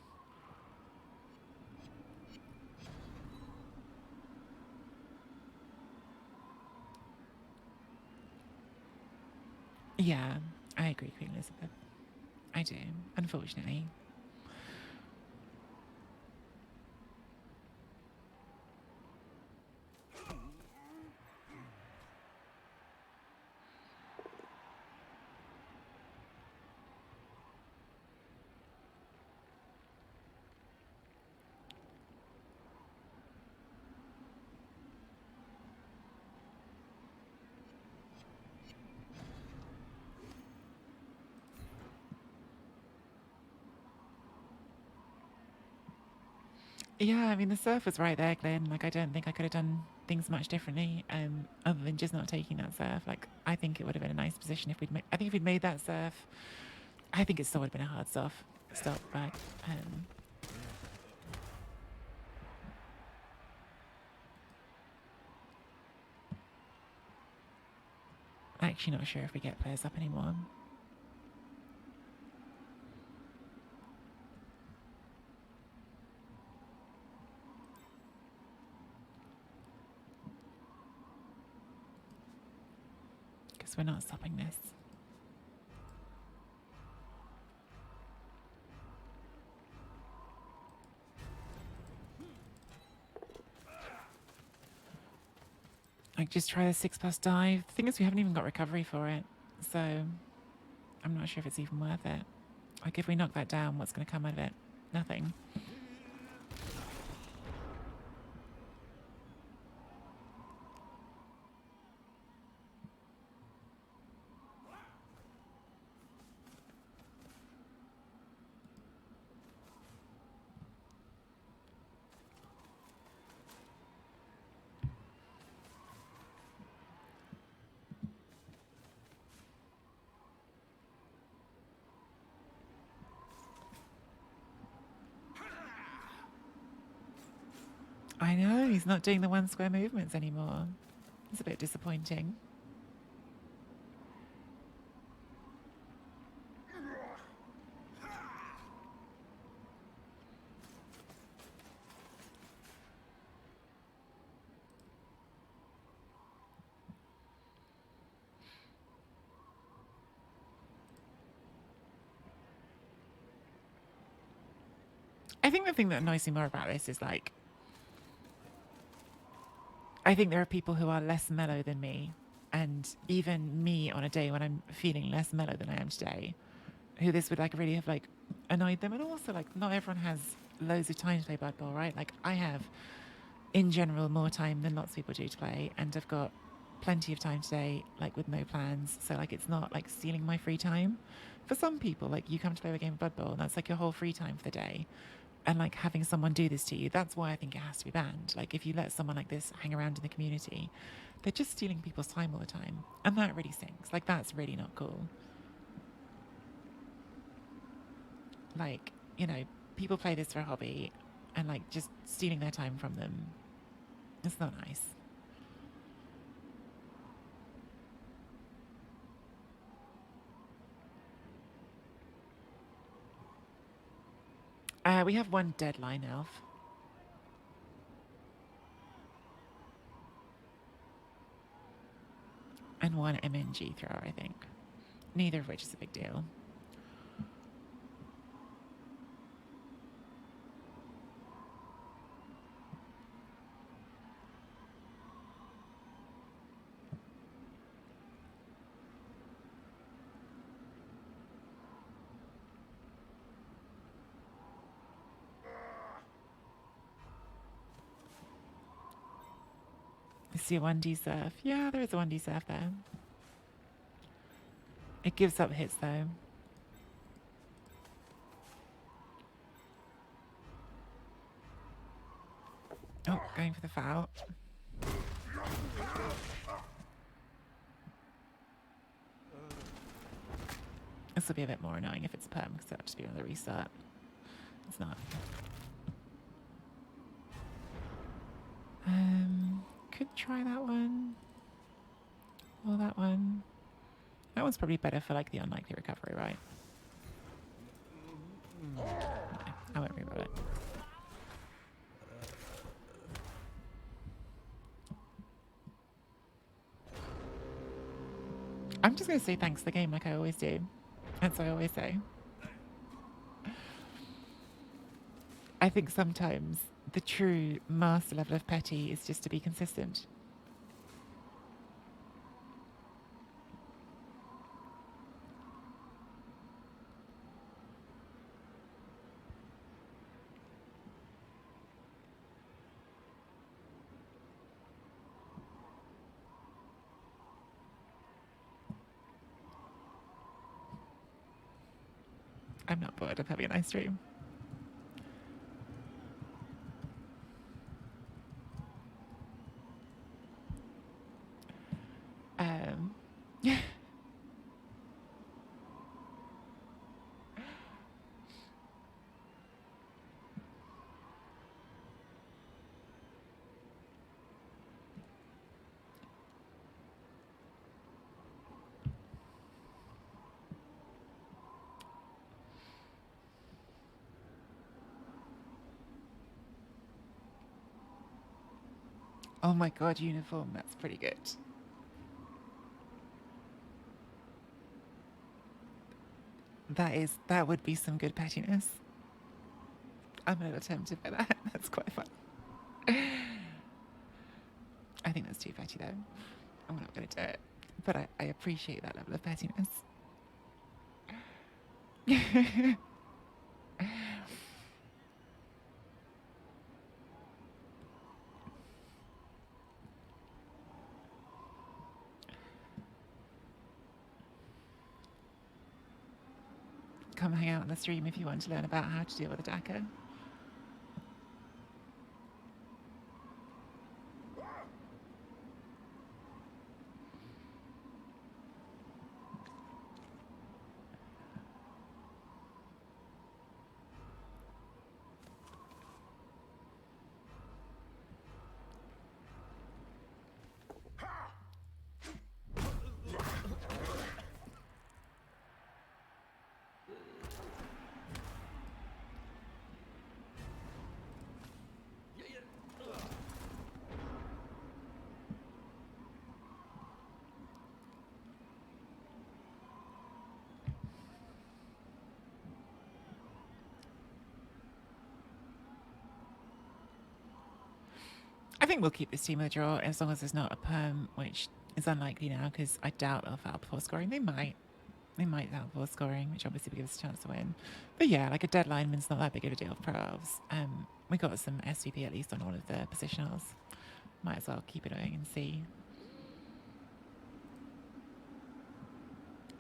Yeah, I agree, Queen Elizabeth. I do, unfortunately. Yeah, I mean, the surf was right there, Glenn. Like, I don't think I could have done things much differently, other than just not taking that surf. Like, I think it would have been a nice position if we'd made. I think if we'd made that surf, I think it still would have been a hard stop. But I'm actually not sure if we get players up anymore. Because we're not stopping this. Like, just try the 6+ dive. The thing is, we haven't even got recovery for it. So, I'm not sure if it's even worth it. Like, if we knock that down, what's going to come out of it? Nothing. I know, he's not doing the 1 square movements anymore. It's a bit disappointing. I think the thing that annoys me more about this is, like, I think there are people who are less mellow than me, and even me on a day when I'm feeling less mellow than I am today, who this would, like, really have, like, annoyed them. And also, like, not everyone has loads of time to play Blood Bowl, right? Like, I have, in general, more time than lots of people do to play, and I've got plenty of time today, like, with no plans. So, like, it's not, like, stealing my free time. For some people, like, you come to play a game of Blood Bowl, and that's, like, your whole free time for the day. And, like, having someone do this to you, that's why I think it has to be banned. Like, if you let someone like this hang around in the community, they're just stealing people's time all the time. And that really stinks. Like, that's really not cool. Like, you know, people play this for a hobby, and, like, just stealing their time from them, it's not nice. We have 1 deadline elf. And 1 MNG thrower, I think. Neither of which is a big deal. I see a 1D surf. Yeah, there is a 1D surf there. It gives up hits, though. Oh, going for the foul. This will be a bit more annoying if it's perm, because that'll just be another restart. It's not. Could try that one. Or that one. That one's probably better for, like, the unlikely recovery, right? No, I won't reroll it. I'm just going to say thanks to the game like I always do. That's what I always say. I think sometimes the true master level of petty is just to be consistent. I'm not bored of having a nice stream. Oh my god, uniform, that's pretty good. That would be some good pettiness. I'm a little tempted by that. That's quite fun. I think that's too petty though. I'm not going to do it. But I appreciate that level of pettiness. Come hang out on the stream if you want to learn about how to deal with a Daka. I think we'll keep this team a draw as long as there's not a perm, which is unlikely now because I doubt they'll foul before scoring. They might. They might foul before scoring, which obviously would give us a chance to win. But yeah, like a deadline means not that big of a deal for pro elves. We got some SVP at least on all of the positionals. Might as well keep it going and see.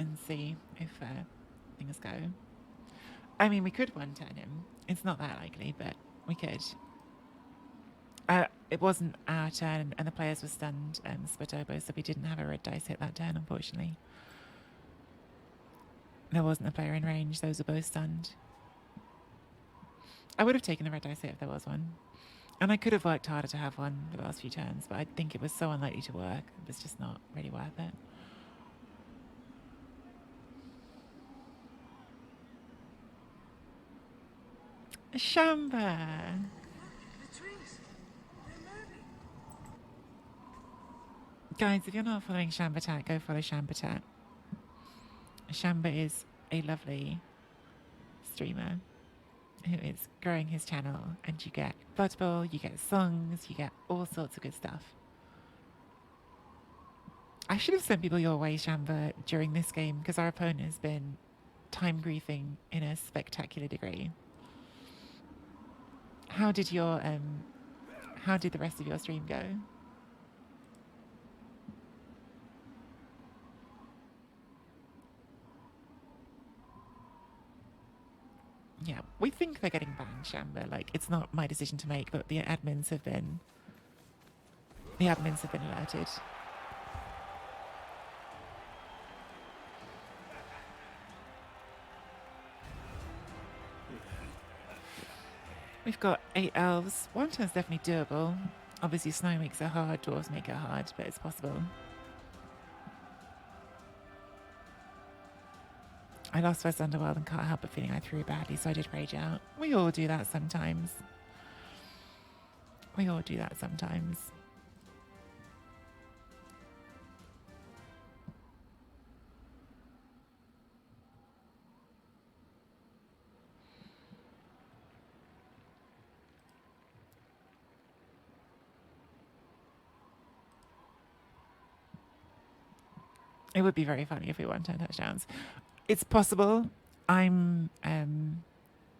And see if things go. I mean, we could one-turn him. It's not that likely, but we could. It wasn't our turn, and the players were stunned, Spatobo, so we didn't have a red dice hit that turn, unfortunately. There wasn't a player in range, those were both stunned. I would have taken the red dice hit if there was one. And I could have worked harder to have one the last few turns, but I think it was so unlikely to work, it was just not really worth it. Shamba! Guys, if you're not following Shambatat, go follow Shambatat. Shamba is a lovely streamer who is growing his channel, and you get Blood Bowl, you get songs, you get all sorts of good stuff. I should have sent people your way, Shamba, during this game because our opponent has been time griefing in a spectacular degree. How did the rest of your stream go? Yeah, we think they're getting banned, Shamba. Like, it's not my decision to make, but the admins have been alerted. We've got 8 elves. One turn's definitely doable. Obviously, snow makes it hard, dwarves make it hard, but it's possible. I lost West Underworld and can't help but feeling I threw badly, so I did rage out. We all do that sometimes. We all do that sometimes. It would be very funny if we won 10 touchdowns. It's possible. I'm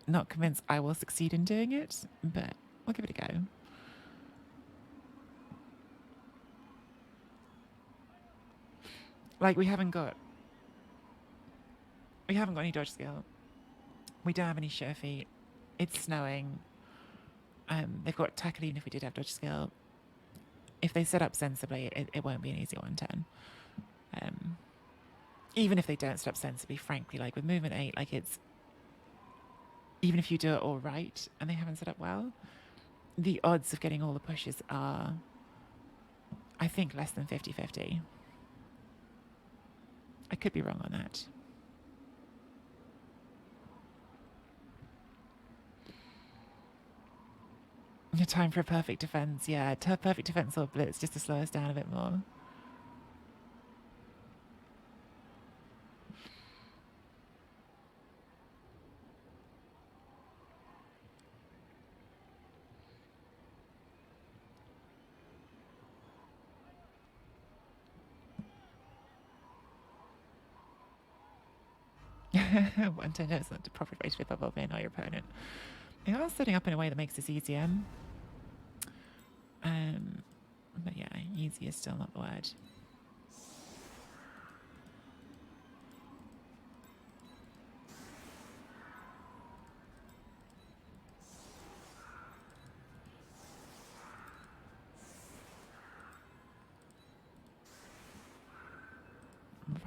not convinced I will succeed in doing it, but we'll give it a go. Like, we haven't got any dodge skill. We don't have any sure feet. It's snowing. They've got tackle even if we did have dodge skill. If they set up sensibly, it won't be an easy 1-10. Even if they don't set up sensibly, frankly, like with movement 8, like it's, even if you do it all right and they haven't set up well, the odds of getting all the pushes are, I think, less than 50-50. I could be wrong on that. Time for a perfect defense. Yeah, perfect defense or blitz just to slow us down a bit more. One turn is not the proper way to flip above in or your opponent. We are setting up in a way that makes this easier. But yeah, easy is still not the word.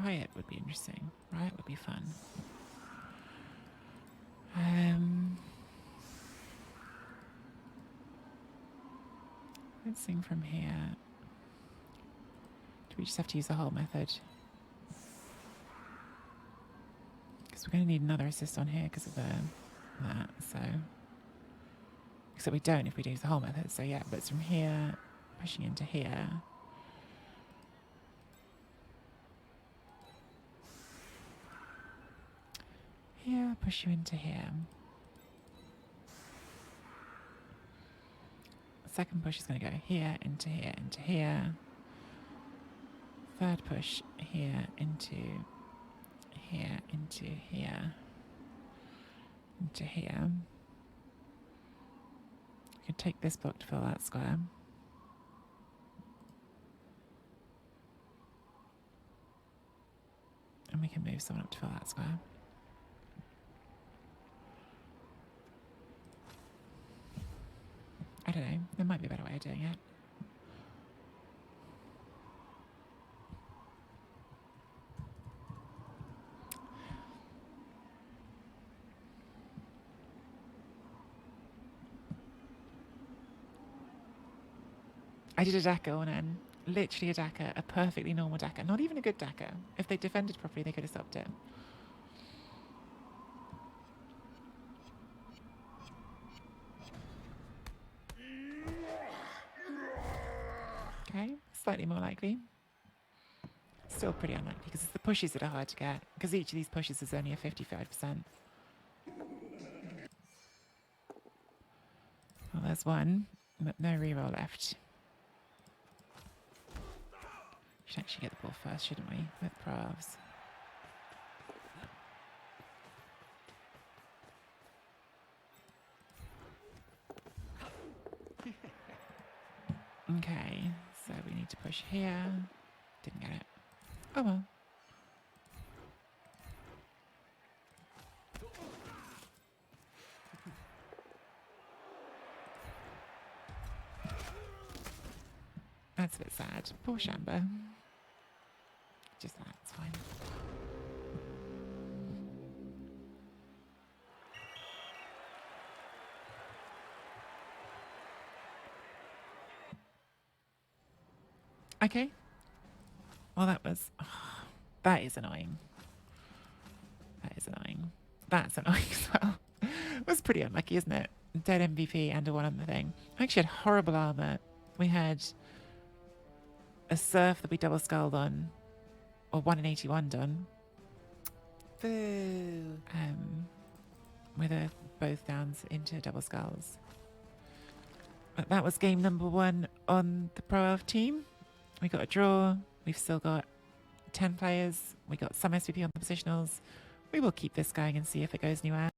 Riot would be interesting. Riot would be fun. Let's sing from here. Do we just have to use the whole method? Because we're going to need another assist on here because of that. So, except we don't if we do use the whole method. So yeah, but it's from here, pushing into here. Here, push you into here. Second push is going to go here, into here, into here. Third push here, into here, into here, into here. We can take this block to fill that square. And we can move someone up to fill that square. I don't know, there might be a better way of doing it. I did a Daka on N. Literally a Daka, a perfectly normal Daka. Not even a good Daka. If they defended properly, they could have stopped it. Okay, slightly more likely. Still pretty unlikely because it's the pushes that are hard to get. Because each of these pushes is only a 55%. Well, there's one, but no reroll left. We should actually get the ball first, shouldn't we? With Pravs. Okay, so we need to push here. Didn't get it. Oh well. That's a bit sad. Poor Shamba. Just that, it's fine. Okay. Well, that was... Oh, that is annoying. That is annoying. That's annoying as well. It was pretty unlucky, isn't it? Dead MVP and a one on the thing. I actually had horrible armor. We had a surf that we double skulled on, or 1 in 81 done. Boo. With both downs into double skulls. But that was game number 1 on the Pro Elf team. We got a draw. We've still got 10 players. We got some SVP on the positionals. We will keep this going and see if it goes anywhere.